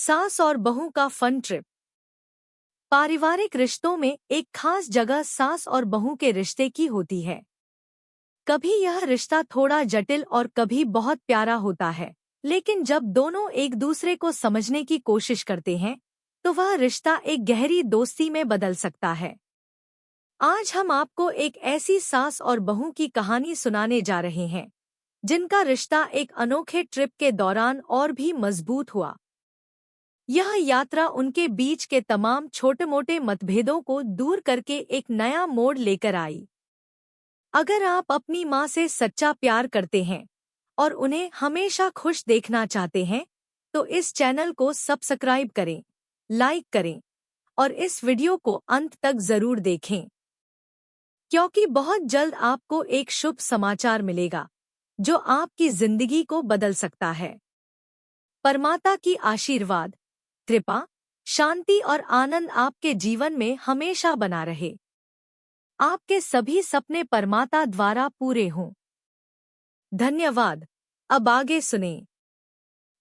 सास और बहू का फन ट्रिप। पारिवारिक रिश्तों में एक खास जगह सास और बहू के रिश्ते की होती है। कभी यह रिश्ता थोड़ा जटिल और कभी बहुत प्यारा होता है, लेकिन जब दोनों एक दूसरे को समझने की कोशिश करते हैं तो वह रिश्ता एक गहरी दोस्ती में बदल सकता है। आज हम आपको एक ऐसी सास और बहू की कहानी सुनाने जा रहे हैं जिनका रिश्ता एक अनोखे ट्रिप के दौरान और भी मजबूत हुआ। यह यात्रा उनके बीच के तमाम छोटे-मोटे मतभेदों को दूर करके एक नया मोड़ लेकर आई। अगर आप अपनी माँ से सच्चा प्यार करते हैं और उन्हें हमेशा खुश देखना चाहते हैं, तो इस चैनल को सब्सक्राइब करें, लाइक करें और इस वीडियो को अंत तक जरूर देखें, क्योंकि बहुत जल्द आपको एक शुभ समाचार मिलेगा जो आपकी जिंदगी को बदल सकता है। परमात्मा की आशीर्वाद, कृपा, शांति और आनंद आपके जीवन में हमेशा बना रहे। आपके सभी सपने परमात्मा द्वारा पूरे हों। धन्यवाद। अब आगे सुनें।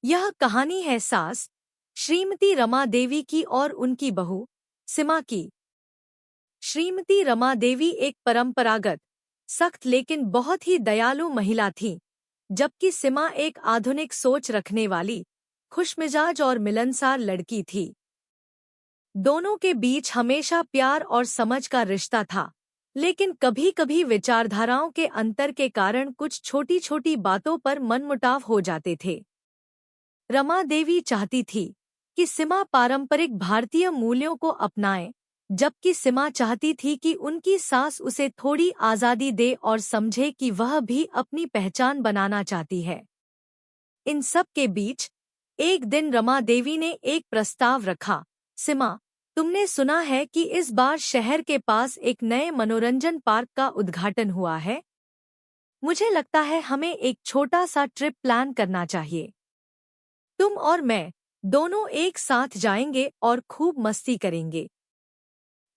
यह कहानी है सास श्रीमती रमा देवी की और उनकी बहू सीमा की। श्रीमती रमा देवी एक परंपरागत, सख्त लेकिन बहुत ही दयालु महिला थी, जबकि सीमा एक आधुनिक सोच रखने वाली, खुशमिजाज और मिलनसार लड़की थी। दोनों के बीच हमेशा प्यार और समझ का रिश्ता था, लेकिन कभी-कभी विचारधाराओं के अंतर के कारण कुछ छोटी-छोटी बातों पर मनमुटाव हो जाते थे। रमा देवी चाहती थी कि सीमा पारंपरिक भारतीय मूल्यों को अपनाए, जबकि सीमा चाहती थी कि उनकी सास उसे थोड़ी आज़ादी दे और समझे कि वह भी अपनी पहचान बनाना चाहती है। इन सब के बीच एक दिन रमा देवी ने एक प्रस्ताव रखा। सीमा, तुमने सुना है कि इस बार शहर के पास एक नए मनोरंजन पार्क का उद्घाटन हुआ है? मुझे लगता है हमें एक छोटा सा ट्रिप प्लान करना चाहिए। तुम और मैं दोनों एक साथ जाएंगे और खूब मस्ती करेंगे।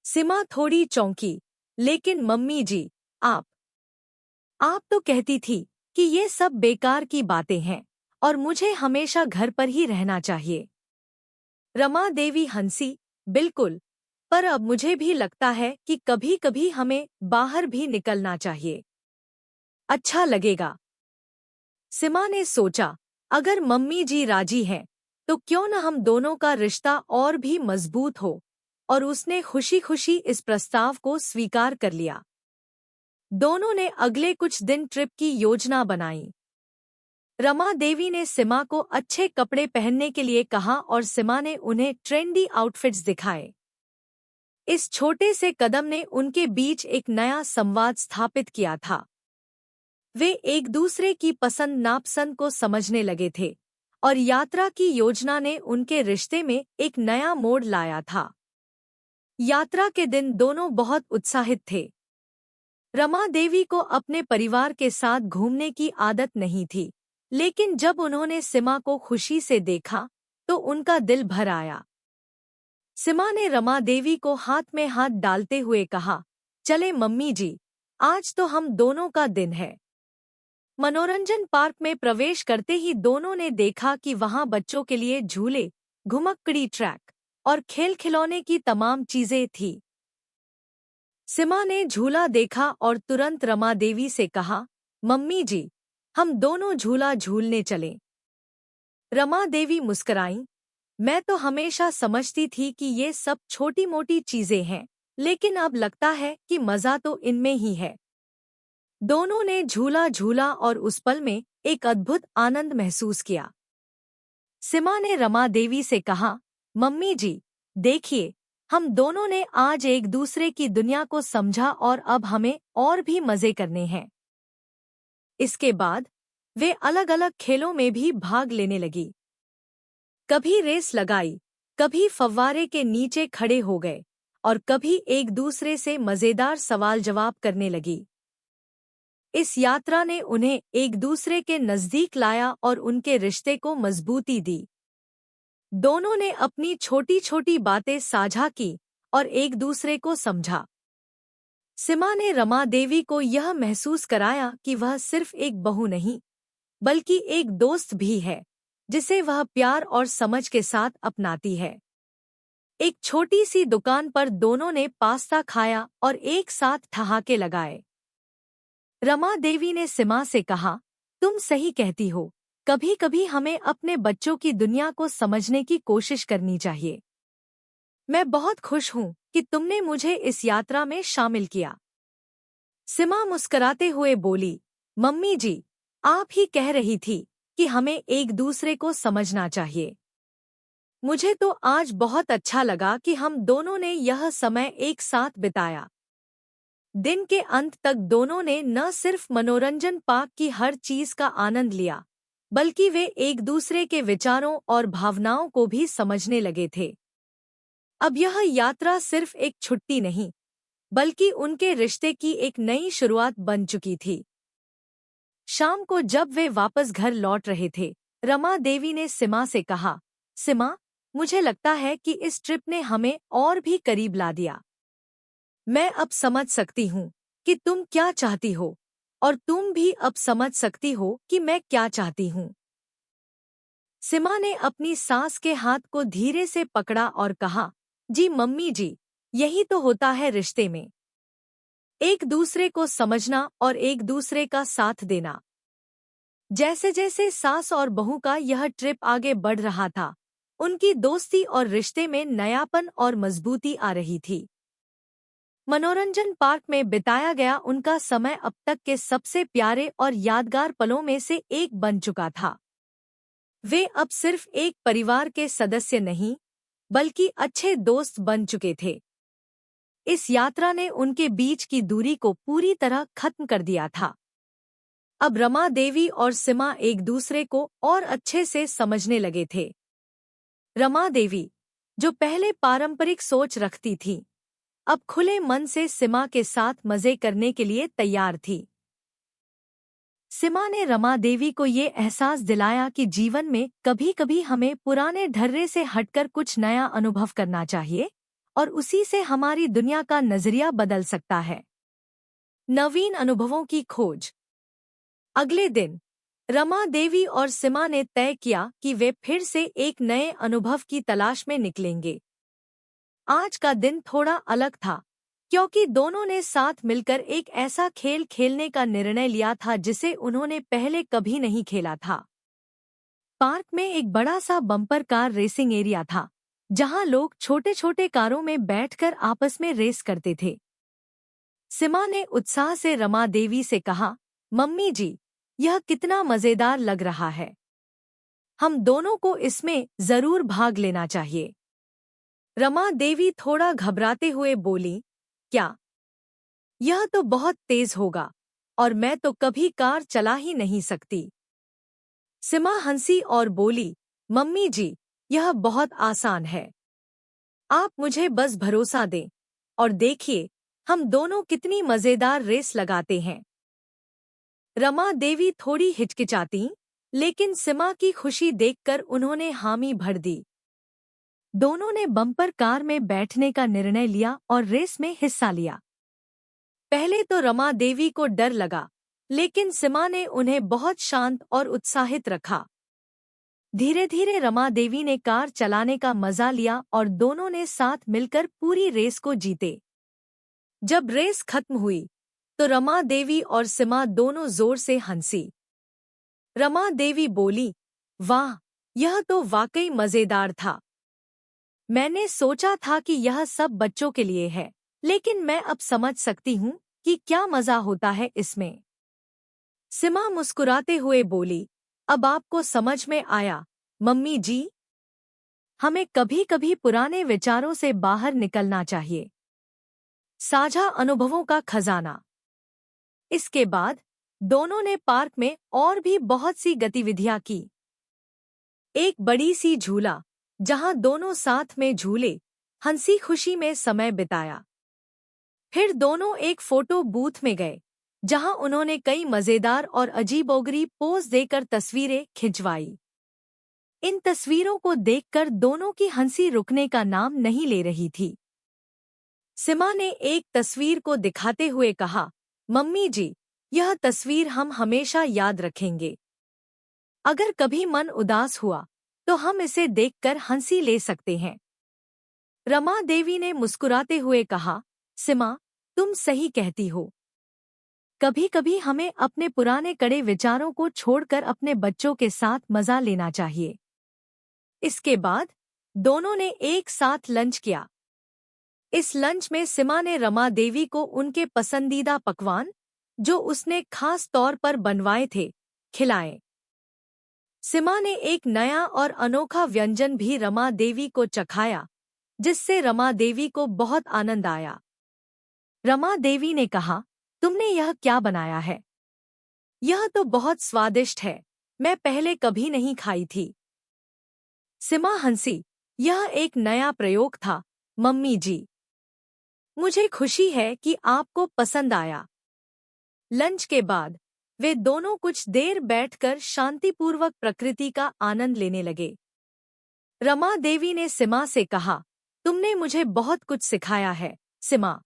सीमा थोड़ी चौंकी, लेकिन मम्मी जी, आप तो कहती थी कि ये सब बेकार की बातें हैं और मुझे हमेशा घर पर ही रहना चाहिए। रमा देवी हंसी, बिल्कुल, पर अब मुझे भी लगता है कि कभी-कभी हमें बाहर भी निकलना चाहिए। अच्छा लगेगा। सीमा ने सोचा, अगर मम्मी जी राजी हैं, तो क्यों न हम दोनों का रिश्ता और भी मजबूत हो, और उसने खुशी-खुशी इस प्रस्ताव को स्वीकार कर लिया। दोनों ने अगले कुछ दिन ट्रिप की योजना बनाई। रमा देवी ने सीमा को अच्छे कपड़े पहनने के लिए कहा और सीमा ने उन्हें ट्रेंडी आउटफिट्स दिखाए। इस छोटे से कदम ने उनके बीच एक नया संवाद स्थापित किया था। वे एक दूसरे की पसंद नापसंद को समझने लगे थे और यात्रा की योजना ने उनके रिश्ते में एक नया मोड़ लाया था। यात्रा के दिन दोनों बहुत उत्साहित थे। रमा देवी को अपने परिवार के साथ घूमने की आदत नहीं थी, लेकिन जब उन्होंने सीमा को खुशी से देखा तो उनका दिल भर आया। सीमा ने रमा देवी को हाथ में हाथ डालते हुए कहा, चले मम्मी जी, आज तो हम दोनों का दिन है। मनोरंजन पार्क में प्रवेश करते ही दोनों ने देखा कि वहां बच्चों के लिए झूले, घुमक्कड़ी ट्रैक और खेल खिलौने की तमाम चीजें थी। सीमा ने झूला देखा और तुरंत रमा देवी से कहा, मम्मी जी, हम दोनों झूला झूलने चलें। रमा देवी मुस्कुराईं, मैं तो हमेशा समझती थी कि ये सब छोटी-मोटी चीजें हैं, लेकिन अब लगता है कि मजा तो इनमें ही है। दोनों ने झूला झूला और उस पल में एक अद्भुत आनंद महसूस किया। सीमा ने रमा देवी से कहा, मम्मी जी, देखिए, हम दोनों ने आज एक दूसरे की दुनिया को समझा और अब हमें और भी मजे करने हैं। इसके बाद वे अलग-अलग खेलों में भी भाग लेने लगी। कभी रेस लगाई, कभी फव्वारे के नीचे खड़े हो गए और कभी एक दूसरे से मजेदार सवाल जवाब करने लगी। इस यात्रा ने उन्हें एक दूसरे के नजदीक लाया और उनके रिश्ते को मजबूती दी। दोनों ने अपनी छोटी-छोटी बातें साझा की और एक दूसरे को समझा। सीमा ने रमा देवी को यह महसूस कराया कि वह सिर्फ एक बहू नहीं, बल्कि एक दोस्त भी है, जिसे वह प्यार और समझ के साथ अपनाती है। एक छोटी सी दुकान पर दोनों ने पास्ता खाया और एक साथ ठहाके लगाए। रमा देवी ने सीमा से कहा, तुम सही कहती हो, कभी कभी हमें अपने बच्चों की दुनिया को समझने की कोशिश करनी चाहिए। मैं बहुत खुश हूँ कि तुमने मुझे इस यात्रा में शामिल किया। सीमा मुस्कुराते हुए बोली, मम्मी जी, आप ही कह रही थी कि हमें एक दूसरे को समझना चाहिए। मुझे तो आज बहुत अच्छा लगा कि हम दोनों ने यह समय एक साथ बिताया। दिन के अंत तक दोनों ने न सिर्फ मनोरंजन पार्क की हर चीज का आनंद लिया, बल्कि वे एक दूसरे के विचारों और भावनाओं को भी समझने लगे थे। अब यह यात्रा सिर्फ एक छुट्टी नहीं, बल्कि उनके रिश्ते की एक नई शुरुआत बन चुकी थी। शाम को जब वे वापस घर लौट रहे थे, रमा देवी ने सीमा से कहा, सीमा, मुझे लगता है कि इस ट्रिप ने हमें और भी करीब ला दिया। मैं अब समझ सकती हूँ कि तुम क्या चाहती हो, और तुम भी अब समझ सकती हो कि मैं क्या चाहती हूँ। सीमा ने अपनी सास के हाथ को धीरे से पकड़ा और कहा, जी मम्मी जी, यही तो होता है रिश्ते में, एक दूसरे को समझना और एक दूसरे का साथ देना। जैसे जैसे सास और बहू का यह ट्रिप आगे बढ़ रहा था, उनकी दोस्ती और रिश्ते में नयापन और मजबूती आ रही थी। मनोरंजन पार्क में बिताया गया उनका समय अब तक के सबसे प्यारे और यादगार पलों में से एक बन चुका था। वे अब सिर्फ एक परिवार के सदस्य नहीं, बल्कि अच्छे दोस्त बन चुके थे। इस यात्रा ने उनके बीच की दूरी को पूरी तरह खत्म कर दिया था। अब रमा देवी और सीमा एक दूसरे को और अच्छे से समझने लगे थे। रमा देवी, जो पहले पारंपरिक सोच रखती थी, अब खुले मन से सीमा के साथ मजे करने के लिए तैयार थी। सीमा ने रमा देवी को ये एहसास दिलाया कि जीवन में कभी-कभी हमें पुराने ढर्रे से हटकर कुछ नया अनुभव करना चाहिए, और उसी से हमारी दुनिया का नजरिया बदल सकता है। नवीन अनुभवों की खोज। अगले दिन रमा देवी और सीमा ने तय किया कि वे फिर से एक नए अनुभव की तलाश में निकलेंगे। आज का दिन थोड़ा अलग था, क्योंकि दोनों ने साथ मिलकर एक ऐसा खेल खेलने का निर्णय लिया था जिसे उन्होंने पहले कभी नहीं खेला था। पार्क में एक बड़ा सा बम्पर कार रेसिंग एरिया था, जहां लोग छोटे छोटे कारों में बैठकर आपस में रेस करते थे। सीमा ने उत्साह से रमा देवी से कहा, मम्मी जी, यह कितना मजेदार लग रहा है, हम दोनों को इसमें जरूर भाग लेना चाहिए। रमा देवी थोड़ा घबराते हुए बोली, क्या? यह तो बहुत तेज होगा, और मैं तो कभी कार चला ही नहीं सकती। सीमा हंसी और बोली, मम्मी जी, यह बहुत आसान है, आप मुझे बस भरोसा दें, और देखिए हम दोनों कितनी मजेदार रेस लगाते हैं। रमा देवी थोड़ी हिचकिचाती, लेकिन सीमा की खुशी देखकर उन्होंने हामी भर दी। दोनों ने बम्पर कार में बैठने का निर्णय लिया और रेस में हिस्सा लिया। पहले तो रमा देवी को डर लगा, लेकिन सीमा ने उन्हें बहुत शांत और उत्साहित रखा। धीरे धीरे रमा देवी ने कार चलाने का मजा लिया और दोनों ने साथ मिलकर पूरी रेस को जीते। जब रेस खत्म हुई, तो रमा देवी और सीमा दोनों जोर से हंसी। रमा देवी बोली, वाह, यह तो वाकई मजेदार था। मैंने सोचा था कि यह सब बच्चों के लिए है, लेकिन मैं अब समझ सकती हूँ कि क्या मजा होता है इसमें। सीमा मुस्कुराते हुए बोली, अब आपको समझ में आया, मम्मी जी, हमें कभी कभी पुराने विचारों से बाहर निकलना चाहिए। साझा अनुभवों का खजाना। इसके बाद दोनों ने पार्क में और भी बहुत सी गतिविधियां की। एक बड़ी सी झूला, जहां दोनों साथ में झूले, हंसी खुशी में समय बिताया। फिर दोनों एक फोटो बूथ में गए, जहां उन्होंने कई मजेदार और अजीबोगरीब पोज देकर तस्वीरें खिंचवाई। इन तस्वीरों को देखकर दोनों की हंसी रुकने का नाम नहीं ले रही थी। सीमा ने एक तस्वीर को दिखाते हुए कहा, मम्मी जी, यह तस्वीर हम हमेशा याद रखेंगे। अगर कभी मन उदास हुआ तो हम इसे देखकर हंसी ले सकते हैं। रमा देवी ने मुस्कुराते हुए कहा, सीमा, तुम सही कहती हो। कभी कभी हमें अपने पुराने कड़े विचारों को छोड़कर अपने बच्चों के साथ मजा लेना चाहिए। इसके बाद दोनों ने एक साथ लंच किया। इस लंच में सीमा ने रमा देवी को उनके पसंदीदा पकवान, जो उसने खास तौर पर बनवाए थे, खिलाए। सीमा ने एक नया और अनोखा व्यंजन भी रमा देवी को चखाया, जिससे रमा देवी को बहुत आनंद आया। रमा देवी ने कहा, तुमने यह क्या बनाया है? यह तो बहुत स्वादिष्ट है, मैं पहले कभी नहीं खाई थी। सीमा हंसी, यह एक नया प्रयोग था, मम्मी जी। मुझे खुशी है कि आपको पसंद आया। लंच के बाद वे दोनों कुछ देर बैठकर शांतिपूर्वक प्रकृति का आनंद लेने लगे। रमा देवी ने सीमा से कहा, तुमने मुझे बहुत कुछ सिखाया है, सीमा।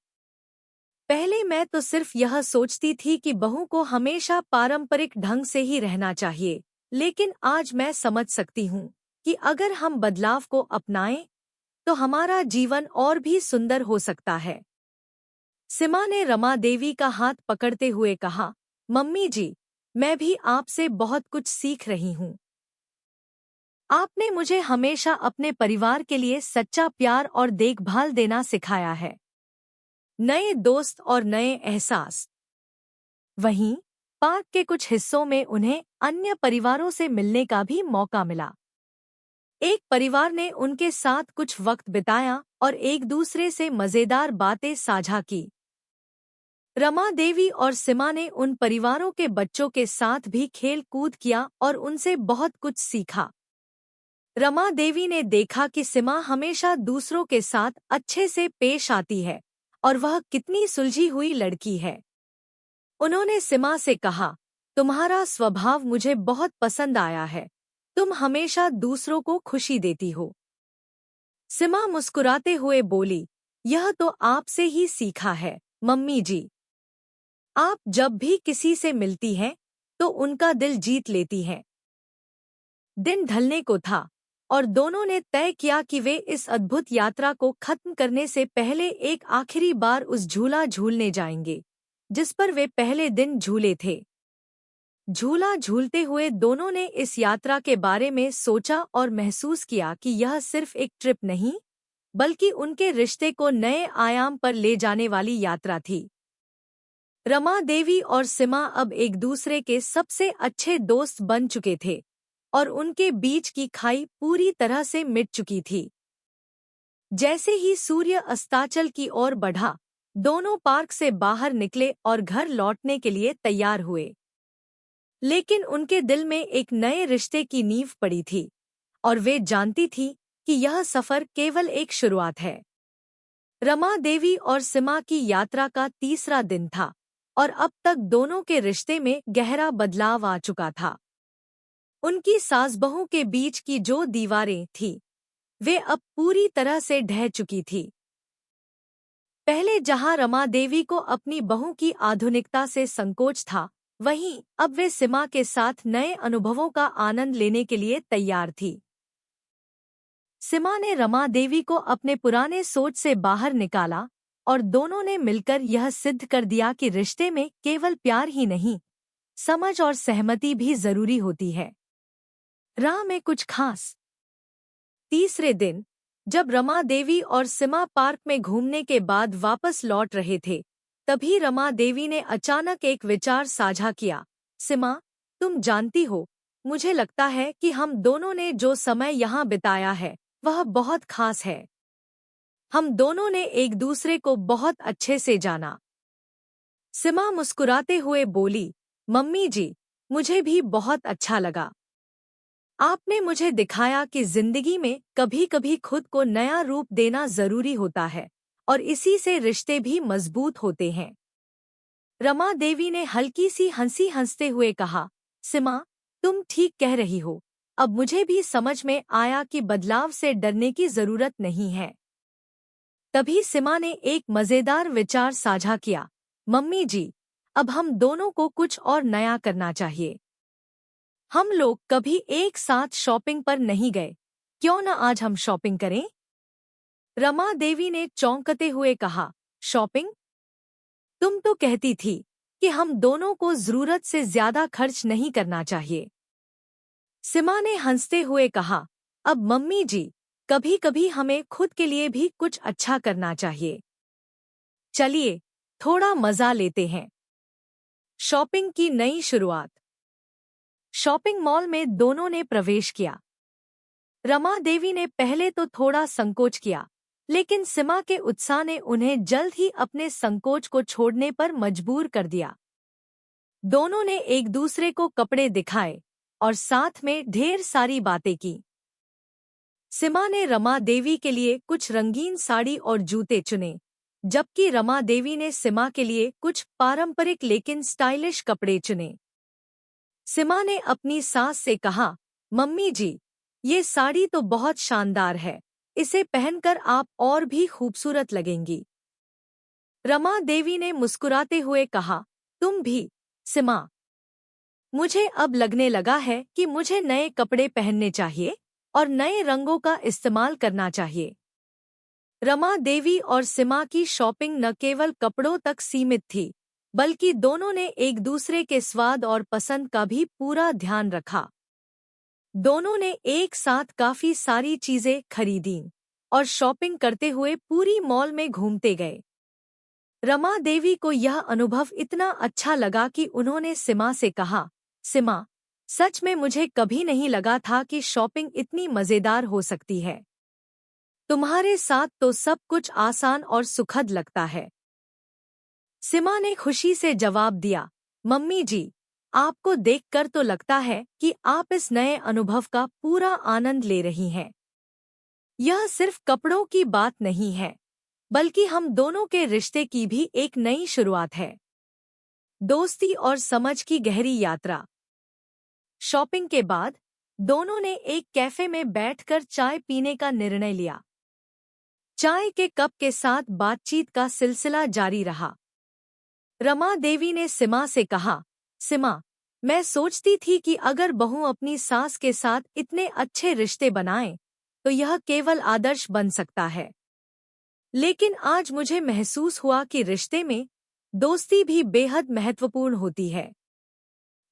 पहले मैं तो सिर्फ यह सोचती थी कि बहू को हमेशा पारंपरिक ढंग से ही रहना चाहिए, लेकिन आज मैं समझ सकती हूँ कि अगर हम बदलाव को अपनाएं, तो हमारा जीवन और भी सुंदर हो सकता है। सीमा ने रमा देवी का हाथ पकड़ते हुए कहा, मम्मी जी, मैं भी आपसे बहुत कुछ सीख रही हूँ। आपने मुझे हमेशा अपने परिवार के लिए सच्चा प्यार और देखभाल देना सिखाया है। नए दोस्त और नए एहसास। वहीं पार्क के कुछ हिस्सों में उन्हें अन्य परिवारों से मिलने का भी मौका मिला। एक परिवार ने उनके साथ कुछ वक्त बिताया और एक दूसरे से मजेदार बातें साझा की। रमा देवी और सीमा ने उन परिवारों के बच्चों के साथ भी खेल कूद किया और उनसे बहुत कुछ सीखा। रमा देवी ने देखा कि सीमा हमेशा दूसरों के साथ अच्छे से पेश आती है और वह कितनी सुलझी हुई लड़की है। उन्होंने सीमा से कहा, तुम्हारा स्वभाव मुझे बहुत पसंद आया है, तुम हमेशा दूसरों को खुशी देती हो। सीमा मुस्कुराते हुए बोली, यह तो आपसे ही सीखा है, मम्मी जी। आप जब भी किसी से मिलती हैं, तो उनका दिल जीत लेती हैं। दिन ढलने को था और दोनों ने तय किया कि वे इस अद्भुत यात्रा को खत्म करने से पहले एक आखिरी बार उस झूला झूलने जाएंगे, जिस पर वे पहले दिन झूले थे। झूला झूलते हुए दोनों ने इस यात्रा के बारे में सोचा और महसूस किया कि यह सिर्फ एक ट्रिप नहीं, बल्कि उनके रिश्ते को नए आयाम पर ले जाने वाली यात्रा थी। रमा देवी और सीमा अब एक दूसरे के सबसे अच्छे दोस्त बन चुके थे और उनके बीच की खाई पूरी तरह से मिट चुकी थी। जैसे ही सूर्य अस्ताचल की ओर बढ़ा, दोनों पार्क से बाहर निकले और घर लौटने के लिए तैयार हुए। लेकिन उनके दिल में एक नए रिश्ते की नींव पड़ी थी और वे जानती थी कि यह सफर केवल एक शुरुआत है। रमा देवी और सीमा की यात्रा का तीसरा दिन था और अब तक दोनों के रिश्ते में गहरा बदलाव आ चुका था। उनकी सास-बहू के बीच की जो दीवारें थीं, वे अब पूरी तरह से ढह चुकी थी। पहले जहां रमा देवी को अपनी बहू की आधुनिकता से संकोच था, वहीं अब वे सीमा के साथ नए अनुभवों का आनंद लेने के लिए तैयार थी। सीमा ने रमा देवी को अपने पुराने सोच से बाहर निकाला और दोनों ने मिलकर यह सिद्ध कर दिया कि रिश्ते में केवल प्यार ही नहीं, समझ और सहमति भी जरूरी होती है। राह में कुछ खास। तीसरे दिन, जब रमा देवी और सीमा पार्क में घूमने के बाद वापस लौट रहे थे, तभी रमा देवी ने अचानक एक विचार साझा किया। सीमा, तुम जानती हो, मुझे लगता है कि हम दोनों ने जो समय यहाँ बिताया है, वह बहुत खास है। हम दोनों ने एक दूसरे को बहुत अच्छे से जाना। सीमा मुस्कुराते हुए बोली, मम्मी जी, मुझे भी बहुत अच्छा लगा। आपने मुझे दिखाया कि जिंदगी में कभी-कभी खुद को नया रूप देना जरूरी होता है और इसी से रिश्ते भी मजबूत होते हैं। रमा देवी ने हल्की सी हंसी हंसते हुए कहा, सीमा, तुम ठीक कह रही हो। अब मुझे भी समझ में आया कि बदलाव से डरने की जरूरत नहीं है। तभी सीमा ने एक मजेदार विचार साझा किया, मम्मी जी, अब हम दोनों को कुछ और नया करना चाहिए। हम लोग कभी एक साथ शॉपिंग पर नहीं गए, क्यों न आज हम शॉपिंग करें? रमा देवी ने चौंकते हुए कहा, शॉपिंग? तुम तो कहती थी कि हम दोनों को जरूरत से ज्यादा खर्च नहीं करना चाहिए। सीमा ने हंसते हुए कहा, अब मम्मी जी, कभी कभी हमें खुद के लिए भी कुछ अच्छा करना चाहिए। चलिए, थोड़ा मजा लेते हैं। शॉपिंग की नई शुरुआत। शॉपिंग मॉल में दोनों ने प्रवेश किया। रमा देवी ने पहले तो थोड़ा संकोच किया, लेकिन सीमा के उत्साह ने उन्हें जल्द ही अपने संकोच को छोड़ने पर मजबूर कर दिया। दोनों ने एक दूसरे को कपड़े दिखाए और साथ में ढेर सारी बातें की। सीमा ने रमा देवी के लिए कुछ रंगीन साड़ी और जूते चुने, जबकि रमा देवी ने सीमा के लिए कुछ पारंपरिक लेकिन स्टाइलिश कपड़े चुने। सीमा ने अपनी सास से कहा, मम्मी जी, ये साड़ी तो बहुत शानदार है, इसे पहनकर आप और भी खूबसूरत लगेंगी। रमा देवी ने मुस्कुराते हुए कहा, तुम भी, सीमा। मुझे अब लगने लगा है कि मुझे नए कपड़े पहनने चाहिए और नए रंगों का इस्तेमाल करना चाहिए। रमा देवी और सीमा की शॉपिंग न केवल कपड़ों तक सीमित थी, बल्कि दोनों ने एक दूसरे के स्वाद और पसंद का भी पूरा ध्यान रखा। दोनों ने एक साथ काफी सारी चीजें खरीदीं और शॉपिंग करते हुए पूरी मॉल में घूमते गए। रमा देवी को यह अनुभव इतना अच्छा लगा कि उन्होंने सीमा से कहा, सीमा, सच में मुझे कभी नहीं लगा था कि शॉपिंग इतनी मजेदार हो सकती है। तुम्हारे साथ तो सब कुछ आसान और सुखद लगता है। सीमा ने खुशी से जवाब दिया, मम्मी जी, आपको देखकर तो लगता है कि आप इस नए अनुभव का पूरा आनंद ले रही हैं। यह सिर्फ कपड़ों की बात नहीं है, बल्कि हम दोनों के रिश्ते की भी एक नई शुरुआत है। दोस्ती और समझ की गहरी यात्रा। शॉपिंग के बाद दोनों ने एक कैफे में बैठकर चाय पीने का निर्णय लिया। चाय के कप के साथ बातचीत का सिलसिला जारी रहा। रमा देवी ने सीमा से कहा, सीमा, मैं सोचती थी कि अगर बहू अपनी सास के साथ इतने अच्छे रिश्ते बनाए, तो यह केवल आदर्श बन सकता है। लेकिन आज मुझे महसूस हुआ कि रिश्ते में दोस्ती भी बेहद महत्वपूर्ण होती है।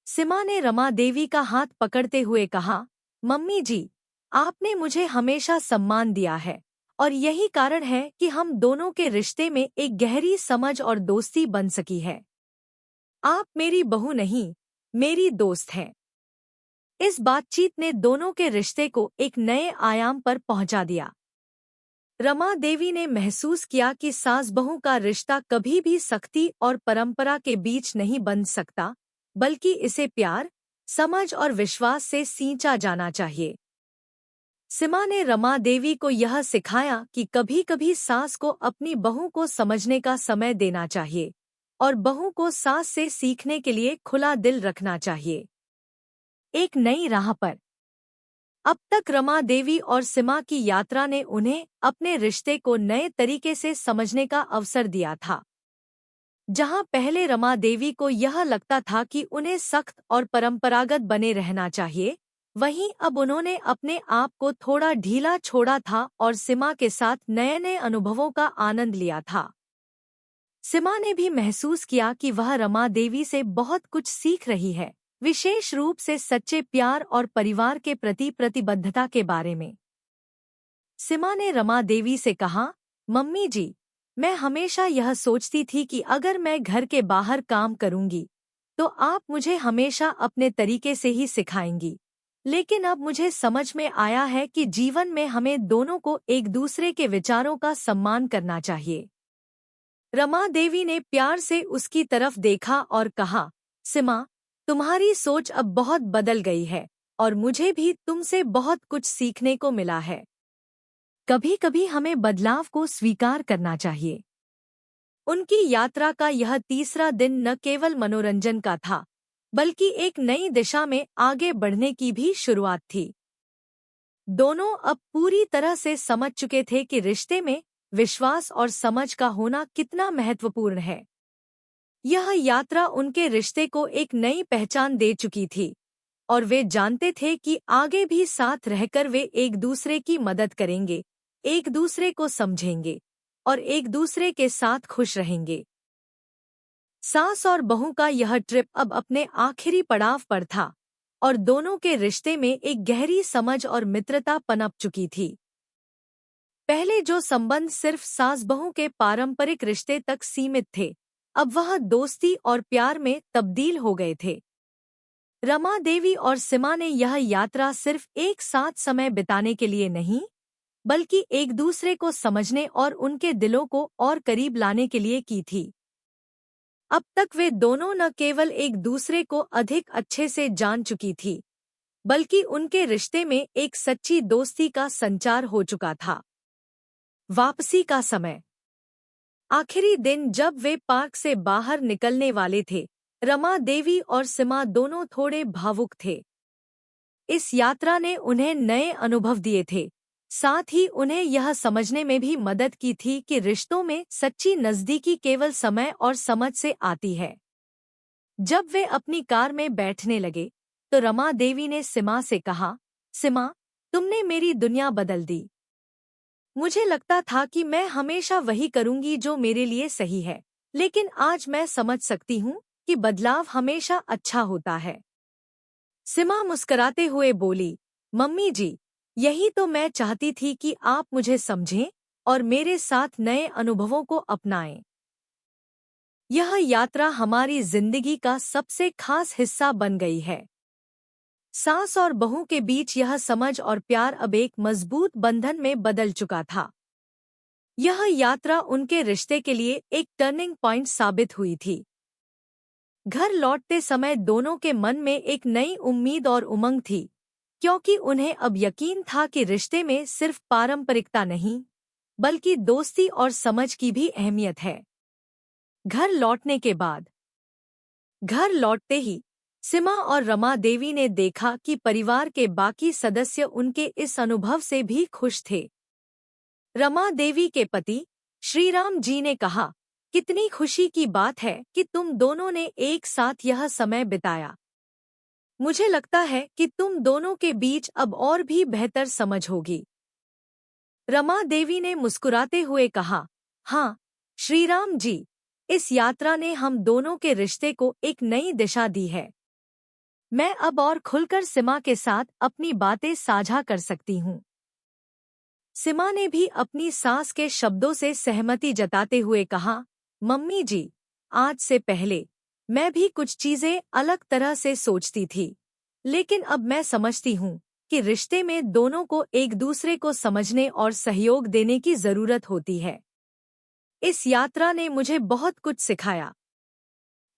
सीमा ने रमा देवी का हाथ पकड़ते हुए कहा, मम्मी जी, आपने मुझे हमेशा सम्मान दिया है और यही कारण है कि हम दोनों के रिश्ते में एक गहरी समझ और दोस्ती बन सकी है। आप मेरी बहू नहीं, मेरी दोस्त हैं। इस बातचीत ने दोनों के रिश्ते को एक नए आयाम पर पहुंचा दिया। रमा देवी ने महसूस किया कि सास बहू का रिश्ता कभी भी सख्ती और परंपरा के बीच नहीं बन सकता, बल्कि इसे प्यार, समझ और विश्वास से सींचा जाना चाहिए। सीमा ने रमा देवी को यह सिखाया कि कभी-कभी सास को अपनी बहू को समझने का समय देना चाहिए और बहू को सास से सीखने के लिए खुला दिल रखना चाहिए। एक नई राह पर। अब तक रमा देवी और सीमा की यात्रा ने उन्हें अपने रिश्ते को नए तरीके से समझने का अवसर दिया था। जहां पहले रमा देवी को यह लगता था कि उन्हें सख्त और परंपरागत बने रहना चाहिए, वहीं अब उन्होंने अपने आप को थोड़ा ढीला छोड़ा था और सीमा के साथ नए नए अनुभवों का आनंद लिया था। सीमा ने भी महसूस किया कि वह रमा देवी से बहुत कुछ सीख रही है, विशेष रूप से सच्चे प्यार और परिवार के प्रति प्रतिबद्धता के बारे में। सीमा ने रमा देवी से कहा, मम्मी जी, मैं हमेशा यह सोचती थी कि अगर मैं घर के बाहर काम करूंगी, तो आप मुझे हमेशा अपने तरीके से ही सिखाएंगी। लेकिन अब मुझे समझ में आया है कि जीवन में हमें दोनों को एक दूसरे के विचारों का सम्मान करना चाहिए। रमा देवी ने प्यार से उसकी तरफ देखा और कहा, सीमा, तुम्हारी सोच अब बहुत बदल गई है और मुझे भी तुमसे बहुत कुछ सीखने को मिला है। कभी-कभी हमें बदलाव को स्वीकार करना चाहिए। उनकी यात्रा का यह तीसरा दिन न केवल मनोरंजन का था, बल्कि एक नई दिशा में आगे बढ़ने की भी शुरुआत थी। दोनों अब पूरी तरह से समझ चुके थे कि रिश्ते में विश्वास और समझ का होना कितना महत्वपूर्ण है। यह यात्रा उनके रिश्ते को एक नई पहचान दे चुकी थी, और वे जानते थे कि आगे भी साथ रहकर वे एक दूसरे की मदद करेंगे, एक दूसरे को समझेंगे और एक दूसरे के साथ खुश रहेंगे। सास और बहू का यह ट्रिप अब अपने आखिरी पड़ाव पर था और दोनों के रिश्ते में एक गहरी समझ और मित्रता पनप चुकी थी। पहले जो संबंध सिर्फ सास बहू के पारंपरिक रिश्ते तक सीमित थे, अब वह दोस्ती और प्यार में तब्दील हो गए थे। रमा देवी और सीमा ने यह यात्रा सिर्फ एक साथ समय बिताने के लिए नहीं, बल्कि एक दूसरे को समझने और उनके दिलों को और करीब लाने के लिए की थी। अब तक वे दोनों न केवल एक दूसरे को अधिक अच्छे से जान चुकी थी, बल्कि उनके रिश्ते में एक सच्ची दोस्ती का संचार हो चुका था। वापसी का समय। आखिरी दिन जब वे पार्क से बाहर निकलने वाले थे, रमा देवी और सीमा दोनों थोड़े भावुक थे। इस यात्रा ने उन्हें नए अनुभव दिए थे, साथ ही उन्हें यह समझने में भी मदद की थी कि रिश्तों में सच्ची नज़दीकी केवल समय और समझ से आती है। जब वे अपनी कार में बैठने लगे, तो रमा देवी ने सीमा से कहा, सीमा, तुमने मेरी दुनिया बदल दी। मुझे लगता था कि मैं हमेशा वही करूंगी जो मेरे लिए सही है, लेकिन आज मैं समझ सकती हूँ कि बदलाव हमेशा अच्छा होता है। सीमा मुस्कुराते हुए बोली, मम्मी जी, यही तो मैं चाहती थी कि आप मुझे समझें और मेरे साथ नए अनुभवों को अपनाएं। यह यात्रा हमारी जिंदगी का सबसे खास हिस्सा बन गई है। सास और बहू के बीच यह समझ और प्यार अब एक मजबूत बंधन में बदल चुका था। यह यात्रा उनके रिश्ते के लिए एक टर्निंग पॉइंट साबित हुई थी। घर लौटते समय दोनों के मन में एक नई उम्मीद और उमंग थी, क्योंकि उन्हें अब यकीन था कि रिश्ते में सिर्फ पारंपरिकता नहीं, बल्कि दोस्ती और समझ की भी अहमियत है। घर लौटने के बाद घर लौटते ही सीमा और रमा देवी ने देखा कि परिवार के बाकी सदस्य उनके इस अनुभव से भी खुश थे। रमा देवी के पति श्रीराम जी ने कहा, कितनी खुशी की बात है कि तुम दोनों ने एक साथ यह समय बिताया। मुझे लगता है कि तुम दोनों के बीच अब और भी बेहतर समझ होगी। रमा देवी ने मुस्कुराते हुए कहा, हाँ श्रीराम जी, इस यात्रा ने हम दोनों के रिश्ते को एक नई दिशा दी है। मैं अब और खुलकर सीमा के साथ अपनी बातें साझा कर सकती हूँ। सीमा ने भी अपनी सास के शब्दों से सहमति जताते हुए कहा, मम्मी जी, आज से पहले मैं भी कुछ चीजें अलग तरह से सोचती थी, लेकिन अब मैं समझती हूँ कि रिश्ते में दोनों को एक दूसरे को समझने और सहयोग देने की जरूरत होती है। इस यात्रा ने मुझे बहुत कुछ सिखाया।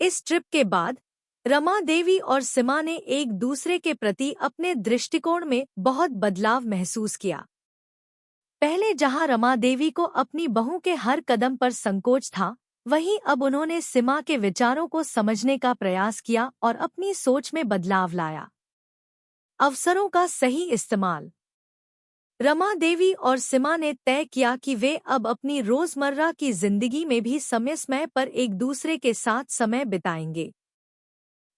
इस ट्रिप के बाद रमा देवी और सीमा ने एक दूसरे के प्रति अपने दृष्टिकोण में बहुत बदलाव महसूस किया। पहले जहां रमा देवी को अपनी बहू के हर कदम पर संकोच था, वहीं अब उन्होंने सीमा के विचारों को समझने का प्रयास किया और अपनी सोच में बदलाव लाया। अवसरों का सही इस्तेमाल। रमा देवी और सीमा ने तय किया कि वे अब अपनी रोजमर्रा की जिंदगी में भी समय समय पर एक दूसरे के साथ समय बिताएंगे।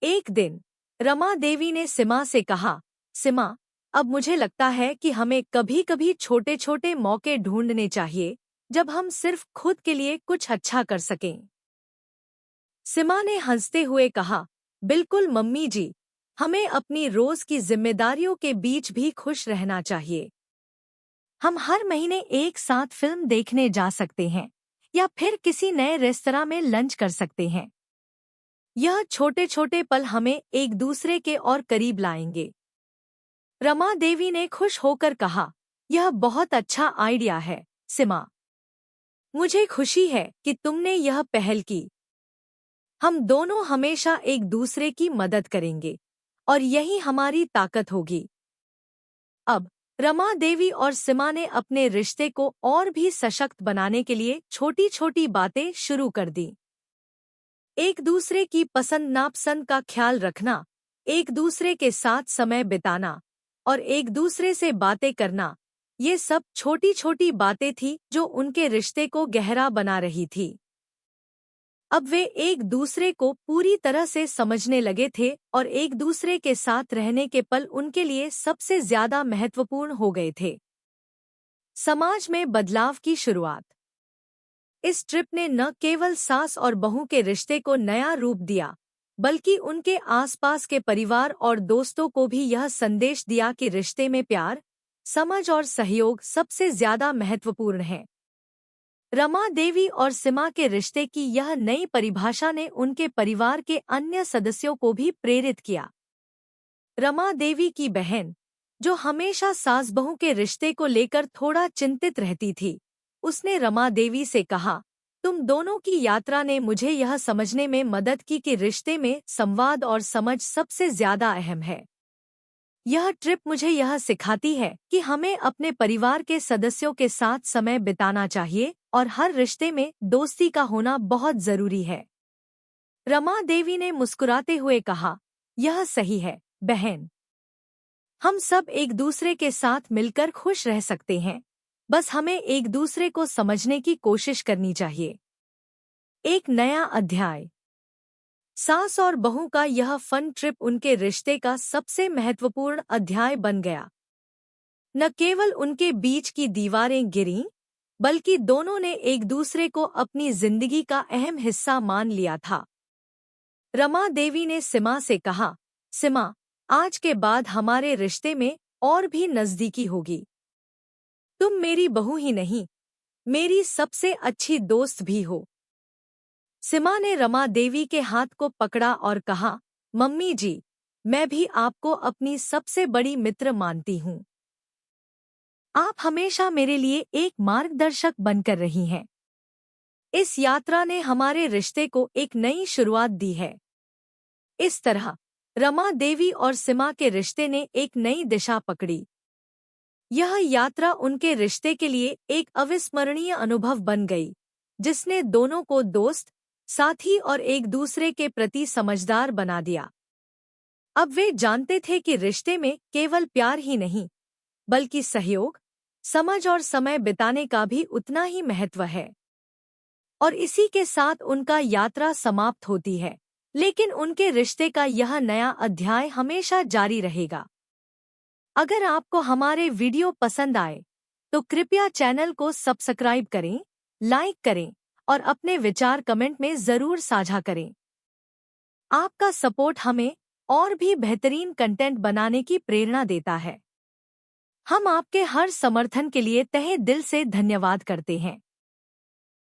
एक दिन रमा देवी ने सीमा से कहा, सीमा, अब मुझे लगता है कि हमें कभी-कभी छोटे-छोटे मौके ढूंढने चाहिए, जब हम सिर्फ खुद के लिए कुछ अच्छा कर सकें। सीमा ने हंसते हुए कहा, बिल्कुल मम्मी जी, हमें अपनी रोज की जिम्मेदारियों के बीच भी खुश रहना चाहिए। हम हर महीने एक साथ फिल्म देखने जा सकते हैं या फिर किसी नए रेस्तरां में लंच कर सकते हैं। यह छोटे-छोटे पल हमें एक दूसरे के और करीब लाएंगे। रमा देवी ने खुश होकर कहा, यह बहुत अच्छा आइडिया है, सीमा। मुझे खुशी है कि तुमने यह पहल की। हम दोनों हमेशा एक दूसरे की मदद करेंगे और यही हमारी ताकत होगी। अब रमा देवी और सीमा ने अपने रिश्ते को और भी सशक्त बनाने के लिए छोटी-छोटी बातें शुरू कर दी। एक दूसरे की पसंद नापसंद का ख्याल रखना, एक दूसरे के साथ समय बिताना और एक दूसरे से बातें करना, ये सब छोटी-छोटी बातें थी जो उनके रिश्ते को गहरा बना रही थी। अब वे एक दूसरे को पूरी तरह से समझने लगे थे और एक दूसरे के साथ रहने के पल उनके लिए सबसे ज्यादा महत्वपूर्ण हो गए थे। समाज में बदलाव की शुरुआत। इस ट्रिप ने न केवल सास और बहू के रिश्ते को नया रूप दिया, बल्कि उनके आसपास के परिवार और दोस्तों को भी यह संदेश दिया कि रिश्ते में प्यार, समझ और सहयोग सबसे ज्यादा महत्वपूर्ण है। रमा देवी और सीमा के रिश्ते की यह नई परिभाषा ने उनके परिवार के अन्य सदस्यों को भी प्रेरित किया। रमा देवी की बहन, जो हमेशा सास बहू के रिश्ते को लेकर थोड़ा चिंतित रहती थी, उसने रमा देवी से कहा, तुम दोनों की यात्रा ने मुझे यह समझने में मदद की कि रिश्ते में संवाद और समझ सबसे ज्यादा अहम है। यह ट्रिप मुझे यह सिखाती है कि हमें अपने परिवार के सदस्यों के साथ समय बिताना चाहिए और हर रिश्ते में दोस्ती का होना बहुत जरूरी है। रमा देवी ने मुस्कुराते हुए कहा, यह सही है, बहन। हम सब एक दूसरे के साथ मिलकर खुश रह सकते हैं, बस हमें एक दूसरे को समझने की कोशिश करनी चाहिए। एक नया अध्याय। सास और बहू का यह फन ट्रिप उनके रिश्ते का सबसे महत्वपूर्ण अध्याय बन गया। न केवल उनके बीच की दीवारें गिरीं, बल्कि दोनों ने एक दूसरे को अपनी जिंदगी का अहम हिस्सा मान लिया था। रमा देवी ने सीमा से कहा, सीमा, आज के बाद हमारे रिश्ते में और भी नजदीकी होगी। तुम मेरी बहू ही नहीं, मेरी सबसे अच्छी दोस्त भी हो। सीमा ने रमा देवी के हाथ को पकड़ा और कहा, मम्मी जी, मैं भी आपको अपनी सबसे बड़ी मित्र मानती हूँ। आप हमेशा मेरे लिए एक मार्गदर्शक बनकर रही हैं। इस यात्रा ने हमारे रिश्ते को एक नई शुरुआत दी है। इस तरह रमा देवी और सीमा के रिश्ते ने एक नई दिशा पकड़ी। यह यात्रा उनके रिश्ते के लिए एक अविस्मरणीय अनुभव बन गई, जिसने दोनों को दोस्त, साथी और एक दूसरे के प्रति समझदार बना दिया। अब वे जानते थे कि रिश्ते में केवल प्यार ही नहीं, बल्कि सहयोग, समझ और समय बिताने का भी उतना ही महत्व है। और इसी के साथ उनका यात्रा समाप्त होती है, लेकिन उनके रिश्ते का यह नया अध्याय हमेशा जारी रहेगा। अगर आपको हमारे वीडियो पसंद आए, तो कृपया चैनल को सब्सक्राइब करें, लाइक करें और अपने विचार कमेंट में जरूर साझा करें। आपका सपोर्ट हमें और भी बेहतरीन कंटेंट बनाने की प्रेरणा देता है। हम आपके हर समर्थन के लिए तहे दिल से धन्यवाद करते हैं।